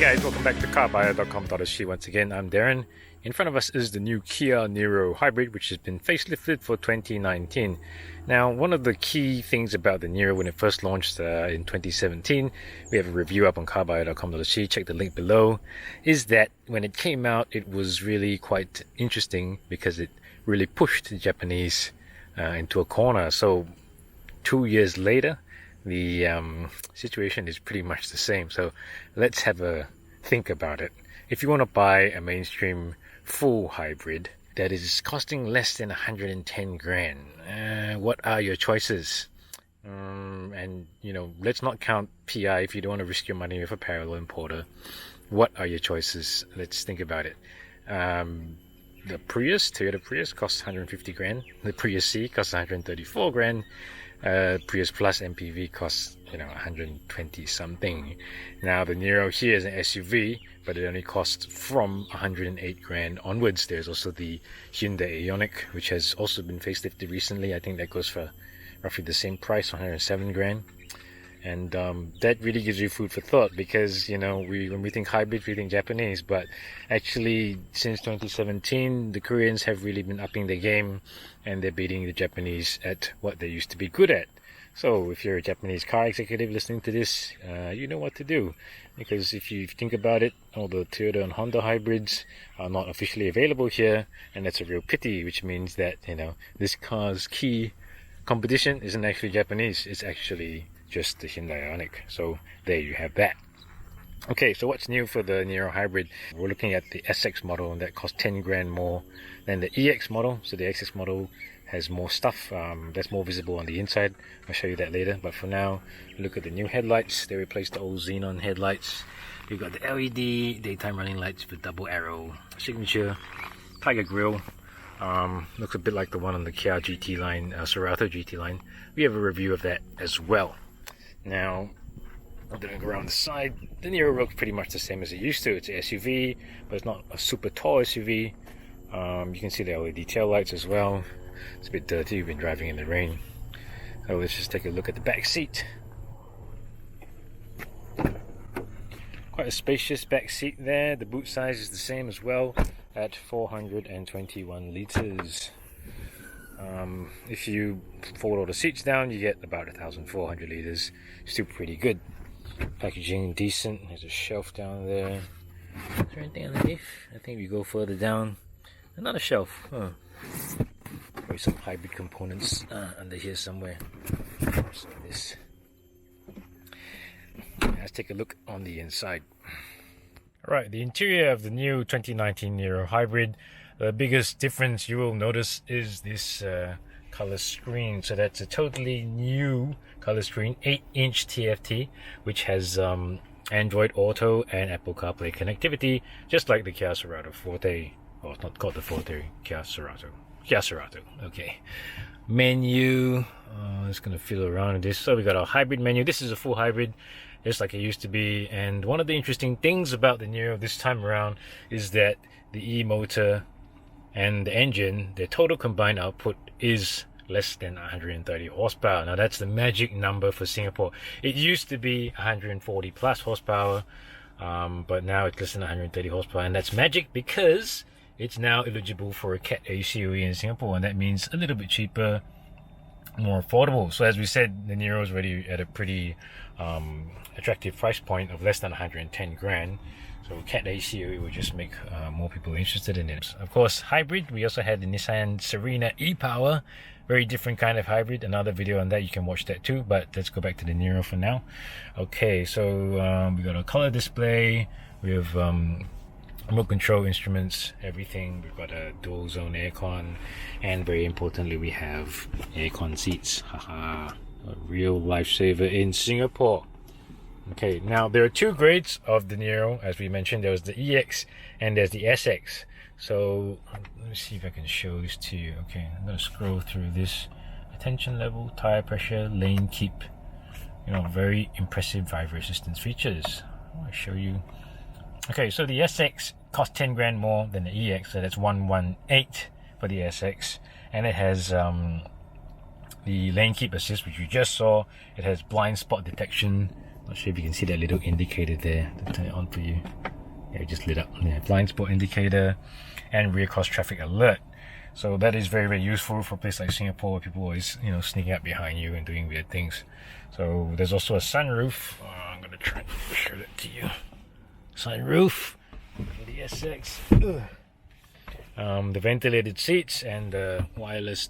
guys, welcome back to CarBuyer.com.sg. Once again, I'm Derryn. In front of us is the new Kia Niro hybrid, which has been facelifted for 2019. Now, one of the key things about the Niro when it first launched in 2017, we have a review up on CarBuyer.com.sg, check the link below, is that when it came out, it was really quite interesting because it really pushed the Japanese into a corner. So 2 years later, the situation is pretty much the same. So let's have a think about it. If you want to buy a mainstream full hybrid that is costing less than 110 grand, what are your choices? And you know, let's not count PI if you don't want to risk your money with a parallel importer. What are your choices? Let's think about it. The Toyota Prius costs 150 grand. The Prius C costs 134 grand. Prius Plus MPV costs 120 something. Now the Niro here is an SUV, but it only costs from 108 grand onwards. There's also the Hyundai Ioniq, which has also been facelifted recently. I think that goes for roughly the same price, 107 grand. And that really gives you food for thought, because when we think hybrids, we think Japanese, but actually since 2017 the Koreans have really been upping their game, and they're beating the Japanese at what they used to be good at. So if you're a Japanese car executive listening to this, you know what to do, because if you think about it, all the Toyota and Honda hybrids are not officially available here, and that's a real pity, which means that this car's key competition isn't actually Japanese, it's actually just the Hyundai Ioniq. So there you have that. Okay, so what's new for the Niro hybrid? We're looking at the SX model, and that costs 10 grand more than the EX model. So the SX model has more stuff that's more visible on the inside. I'll show you that later, but for now, look at the new headlights. They replaced the old xenon headlights. You've got the LED daytime running lights with double arrow signature, tiger grille. Looks a bit like the one on the Kia GT line, Cerato GT line. We have a review of that as well. Now, I'm going to go around the side. The Niro looks pretty much the same as it used to. It's an SUV, but it's not a super tall SUV. You can see the LED tail lights as well. It's a bit dirty, we've been driving in the rain. So let's just take a look at the back seat. Quite a spacious back seat there. The boot size is the same as well at 421 litres. If you fold all the seats down, you get about 1,400 litres. Still pretty good. Packaging decent. There's a shelf down there. Is there anything underneath? I think we go further down. Another shelf. Probably some hybrid components under here somewhere. So this. Let's take a look on the inside. Alright, the interior of the new 2019 Niro hybrid. The biggest difference you will notice is this color screen. So that's a totally new color screen, 8-inch TFT, which has Android Auto and Apple CarPlay connectivity, just like the Kia Cerato Forte. Oh, it's not called the Forte, Kia Cerato. Okay. Menu. It's going to fiddle around with this. So we got our hybrid menu. This is a full hybrid, just like it used to be. And one of the interesting things about the Niro this time around is that the e-motor and the engine, their total combined output is less than 130 horsepower. Now that's the magic number for Singapore. It used to be 140 plus horsepower, but now it's less than 130 horsepower, and that's magic because it's now eligible for a Cat A COE in Singapore, and that means a little bit cheaper, more affordable. So as we said, the Niro is already at a pretty attractive price point of less than 110 grand. So Cat A COE will just make more people interested in it. Of course, hybrid, we also had the Nissan Serena e-Power, very different kind of hybrid. Another video on that, you can watch that too, but let's go back to the Niro for now. Okay, so we got a color display, we have remote control instruments, everything. We've got a dual zone aircon, and very importantly, we have aircon seats. Haha, a real lifesaver in Singapore. Okay, now there are two grades of the Niro, as we mentioned. There was the EX and there's the SX. So let me see if I can show this to you. Okay, I'm going to scroll through this. Attention level, tire pressure, lane keep. Very impressive driver assistance features. I'll show you. Okay, so the SX costs 10 grand more than the EX, so that's 118 for the SX, and it has the lane keep assist, which you just saw. It has blind spot detection, Not sure if you can see that little indicator there. I'll turn it on for you. Yeah, it just lit up. Yeah, blind spot indicator and rear cross traffic alert. So that is very, very useful for a place like Singapore where people always, sneaking up behind you and doing weird things. So there's also a sunroof. I'm gonna try to show that to you. Sunroof for the SX. The ventilated seats and the wireless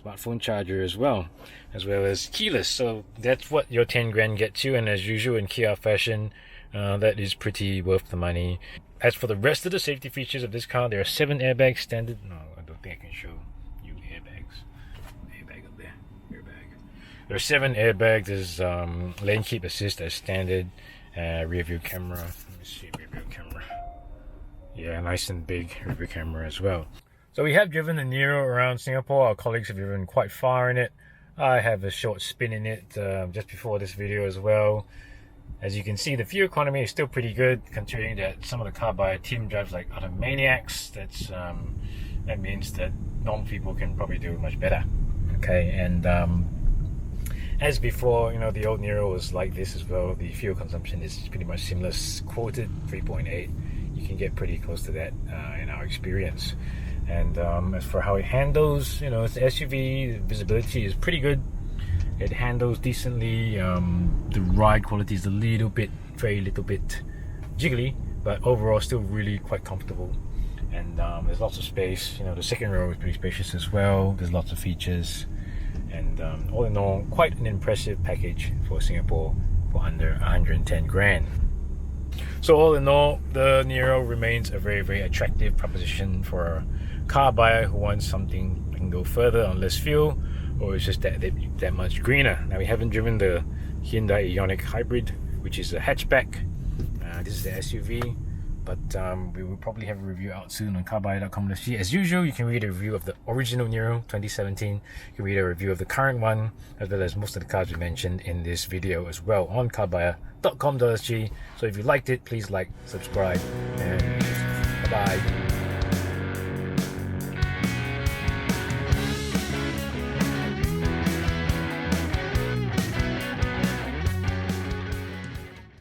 smartphone charger as well as keyless. So that's what your 10 grand gets you, and as usual in Kia fashion, that is pretty worth the money. As for the rest of the safety features of this car, there are 7 airbags standard. No, I don't think I can show you airbags. Airbag up there. Airbag. There are 7 airbags. There's lane keep assist as standard. Rear view camera. Let me see, rear view camera. Yeah, nice and big rear view camera as well. So we have driven the Niro around Singapore. Our colleagues have driven quite far in it. I have a short spin in it just before this video as well. As you can see, the fuel economy is still pretty good, considering that some of the CarBuyer team drives like utter maniacs. That means that normal people can probably do much better. Okay, and as before, the old Niro was like this as well. The fuel consumption is pretty much seamless. Quoted 3.8. You can get pretty close to that in our experience. And as for how it handles, it's an SUV. The visibility is pretty good. It handles decently. The ride quality is very little bit jiggly, but overall still really quite comfortable. And there's lots of space. The second row is pretty spacious as well. There's lots of features, and all in all, quite an impressive package for Singapore for under 110 grand. So all in all, the Niro remains a very, very attractive proposition for a car buyer who wants something that can go further on less fuel, or it's just that much greener. Now, we haven't driven the Hyundai Ioniq Hybrid, which is a hatchback. This is the SUV, but we will probably have a review out soon on CarBuyer.com. As usual, you can read a review of the original Niro 2017. You can read a review of the current one, as well as most of the cars we mentioned in this video as well on CarBuyer.com.sg. So if you liked it, please like, subscribe, and bye-bye.